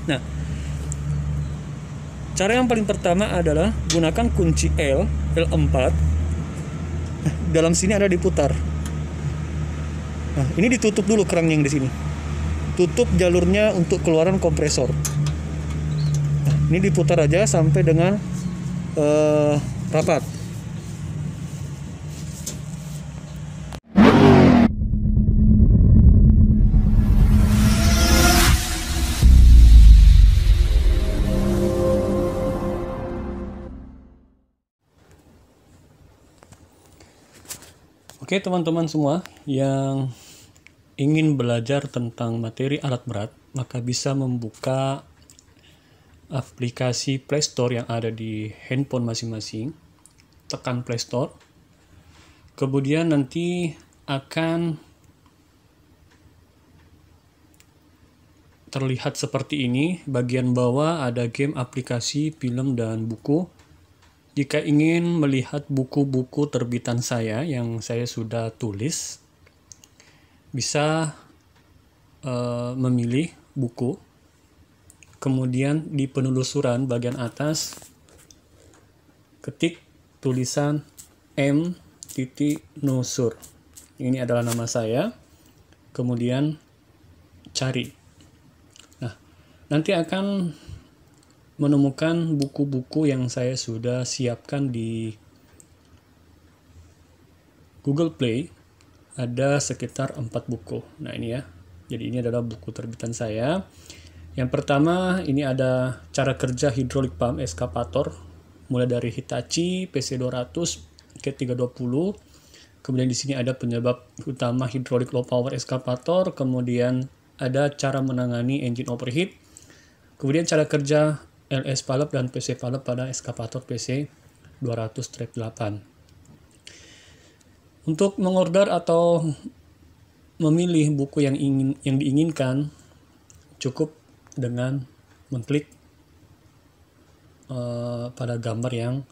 Nah, cara yang paling pertama adalah gunakan kunci L4. Dalam sini ada diputar. Nah, ini ditutup dulu kerannya yang di sini. Tutup jalurnya untuk keluaran kompresor. Nah, ini diputar aja sampai dengan rapat. Oke teman-teman semua yang ingin belajar tentang materi alat berat, maka bisa membuka aplikasi Play Store yang ada di handphone masing-masing. Tekan Play Store. Kemudian nanti akan terlihat seperti ini. Bagian bawah ada game, aplikasi, film, dan buku. Jika ingin melihat buku-buku terbitan saya yang saya sudah tulis, bisa memilih buku. Kemudian di penelusuran bagian atas, ketik tulisan M. Nusur. Ini adalah nama saya. Kemudian cari. Nah, nanti akan menemukan buku-buku yang saya sudah siapkan di Google Play. Ada sekitar 4 buku. Nah ini ya, jadi ini adalah buku terbitan saya. Yang pertama ini ada cara kerja hidrolik pump eskavator, mulai dari Hitachi PC200 K320. Kemudian di sini ada penyebab utama hidrolik low power eskavator. Kemudian ada cara menangani engine overheat. Kemudian cara kerja LS valve dan PC valve pada eskavator PC 200-8. Untuk mengorder atau memilih buku yang diinginkan, cukup dengan mengklik pada gambar yang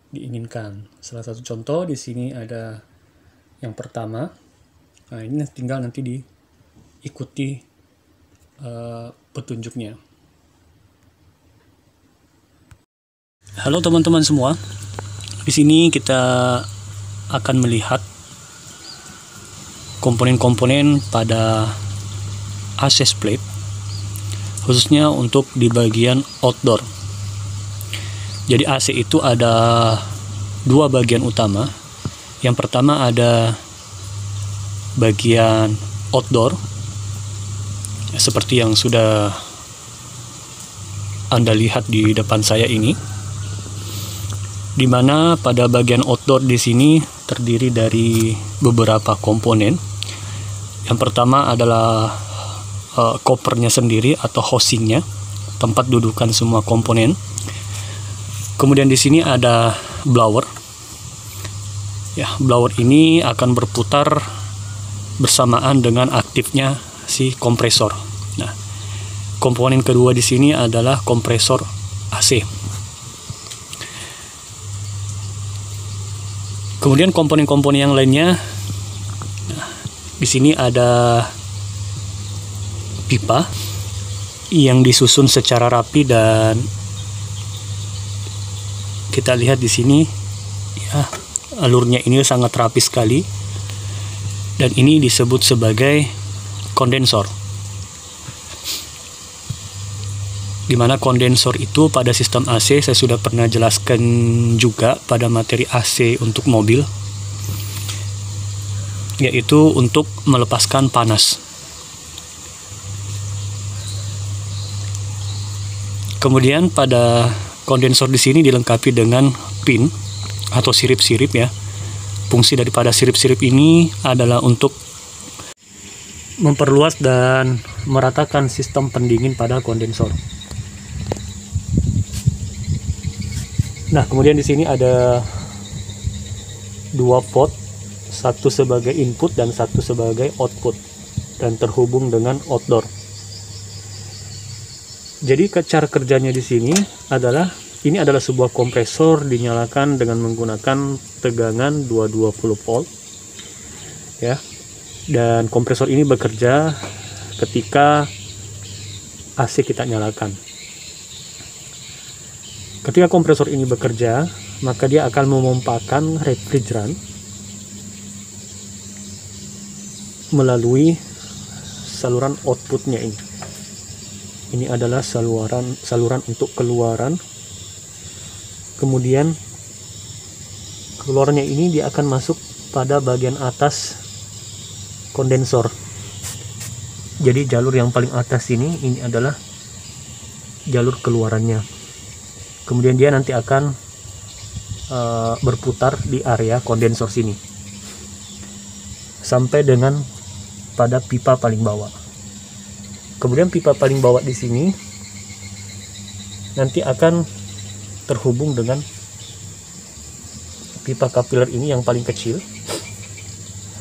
diinginkan. Salah satu contoh di sini ada yang pertama. Nah, ini tinggal nanti diikuti petunjuknya. Halo teman-teman semua. Di sini kita akan melihat komponen-komponen pada access plate, khususnya untuk di bagian outdoor. Jadi AC itu ada dua bagian utama. Yang pertama ada bagian outdoor, seperti yang sudah Anda lihat di depan saya ini, di mana pada bagian outdoor di sini terdiri dari beberapa komponen. Yang pertama adalah kopernya sendiri atau housingnya, tempat dudukan semua komponen. Kemudian di sini ada blower. Ya, blower ini akan berputar bersamaan dengan aktifnya si kompresor. Nah, komponen kedua di sini adalah kompresor AC. Kemudian komponen-komponen yang lainnya, nah, di sini ada pipa yang disusun secara rapi dan kita lihat di sini, ya, alurnya ini sangat rapi sekali, dan ini disebut sebagai kondensor. Dimana kondensor itu pada sistem AC saya sudah pernah jelaskan juga pada materi AC untuk mobil, yaitu untuk melepaskan panas. Kemudian pada kondensor di sini dilengkapi dengan pin atau sirip-sirip ya. Fungsi daripada sirip-sirip ini adalah untuk memperluas dan meratakan sistem pendingin pada kondensor. Nah, kemudian di sini ada dua port, satu sebagai input dan satu sebagai output, dan terhubung dengan outdoor. Jadi cara kerjanya di sini adalah, ini adalah sebuah kompresor dinyalakan dengan menggunakan tegangan 220 volt, ya. Dan kompresor ini bekerja ketika AC kita nyalakan. Ketika kompresor ini bekerja, maka dia akan memompakan refrigeran melalui saluran outputnya ini. Ini adalah saluran untuk keluaran. Kemudian keluarnya ini dia akan masuk pada bagian atas kondensor. Jadi jalur yang paling atas ini adalah jalur keluarannya. Kemudian dia nanti akan berputar di area kondensor sini sampai dengan pada pipa paling bawah. Kemudian pipa paling bawah di sini nanti akan terhubung dengan pipa kapiler ini yang paling kecil,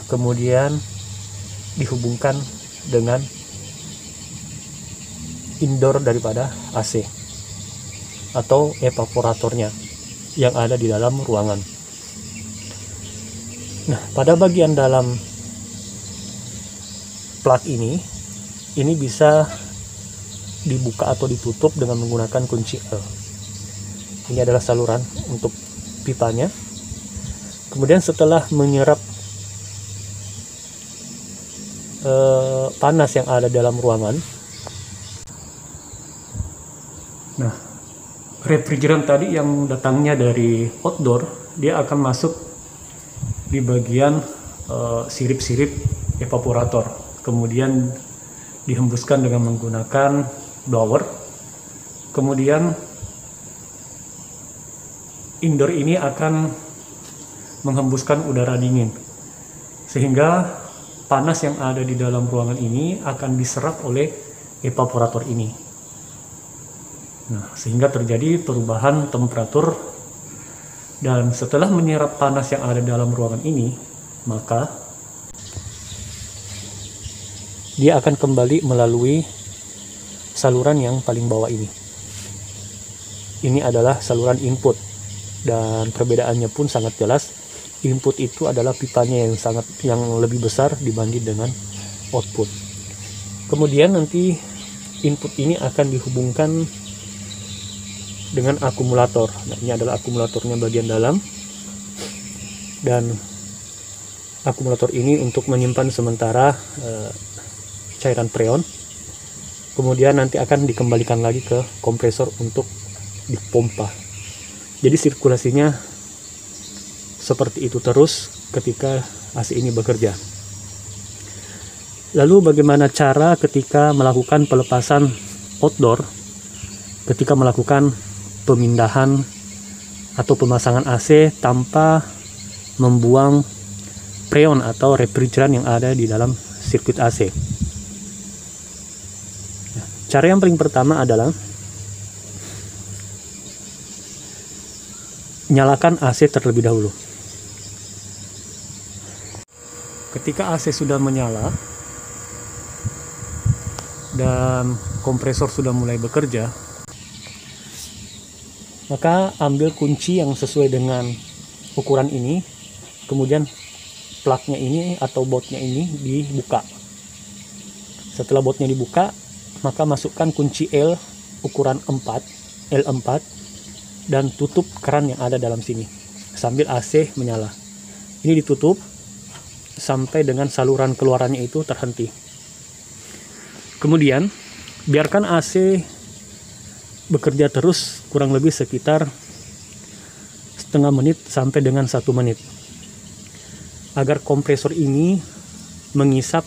kemudian dihubungkan dengan indoor daripada AC atau evaporatornya yang ada di dalam ruangan. Nah, pada bagian dalam plug ini bisa dibuka atau ditutup dengan menggunakan kunci L. Ini adalah saluran untuk pipanya. Kemudian setelah menyerap panas yang ada dalam ruangan, nah, refrigeran tadi yang datangnya dari outdoor, dia akan masuk di bagian sirip-sirip evaporator, kemudian dihembuskan dengan menggunakan blower. Kemudian indoor ini akan menghembuskan udara dingin, sehingga panas yang ada di dalam ruangan ini akan diserap oleh evaporator ini. Nah, sehingga terjadi perubahan temperatur, dan setelah menyerap panas yang ada dalam ruangan ini, maka dia akan kembali melalui saluran yang paling bawah ini. Ini adalah saluran input, dan perbedaannya pun sangat jelas. Input itu adalah pipanya yang lebih besar dibanding dengan output. Kemudian nanti input ini akan dihubungkan dengan akumulator. Nah, ini adalah akumulatornya bagian dalam, dan akumulator ini untuk menyimpan sementara cairan freon. Kemudian nanti akan dikembalikan lagi ke kompresor untuk dipompa. Jadi sirkulasinya seperti itu terus ketika AC ini bekerja. Lalu bagaimana cara ketika melakukan pelepasan outdoor, ketika melakukan pemindahan atau pemasangan AC tanpa membuang freon atau refrigeran yang ada di dalam sirkuit AC? Cara yang paling pertama adalah nyalakan AC terlebih dahulu. Ketika AC sudah menyala dan kompresor sudah mulai bekerja, maka ambil kunci yang sesuai dengan ukuran ini, kemudian plugnya ini atau bautnya ini dibuka. Setelah bautnya dibuka, maka masukkan kunci L ukuran L4 dan tutup keran yang ada dalam sini sambil AC menyala. Ini ditutup sampai dengan saluran keluarannya itu terhenti. Kemudian biarkan AC bekerja terus kurang lebih sekitar setengah menit sampai dengan 1 menit agar kompresor ini mengisap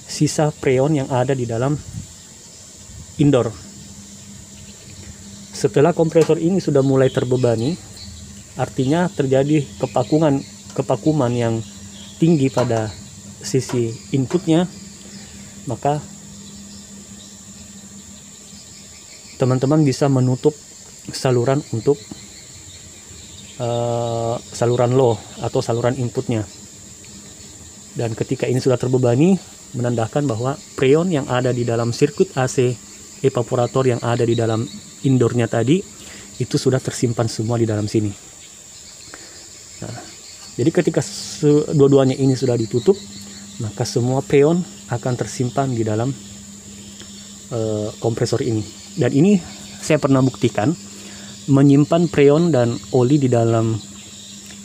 sisa freon yang ada di dalam indoor. Setelah kompresor ini sudah mulai terbebani, artinya terjadi kepakuman yang tinggi pada sisi inputnya, maka teman-teman bisa menutup saluran untuk saluran low atau saluran inputnya. Dan ketika ini sudah terbebani, menandakan bahwa freon yang ada di dalam sirkuit AC evaporator yang ada di dalam indoornya tadi itu sudah tersimpan semua di dalam sini. Nah, jadi ketika dua-duanya ini sudah ditutup, maka semua freon akan tersimpan di dalam kompresor ini. Dan ini saya pernah buktikan menyimpan freon dan oli di dalam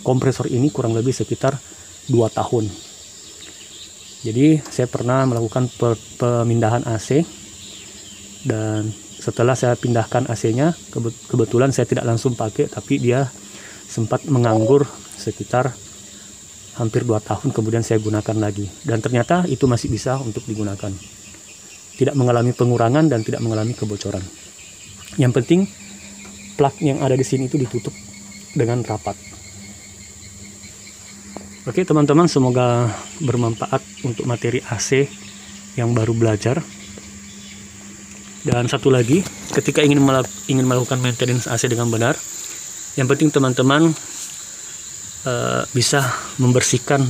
kompresor ini kurang lebih sekitar 2 tahun. Jadi saya pernah melakukan pemindahan AC, dan setelah saya pindahkan AC-nya, kebetulan saya tidak langsung pakai, tapi dia sempat menganggur sekitar hampir 2 tahun, kemudian saya gunakan lagi. Dan ternyata itu masih bisa untuk digunakan. Tidak mengalami pengurangan dan tidak mengalami kebocoran. Yang penting plug yang ada di sini itu ditutup dengan rapat. Oke teman-teman, semoga bermanfaat untuk materi AC yang baru belajar. Dan satu lagi, ketika ingin melakukan maintenance AC dengan benar, yang penting teman-teman bisa membersihkan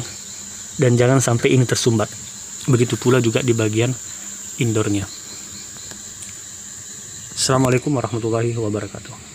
dan jangan sampai ini tersumbat. Begitu pula juga di bagian indoornya. Assalamualaikum warahmatullahi wabarakatuh.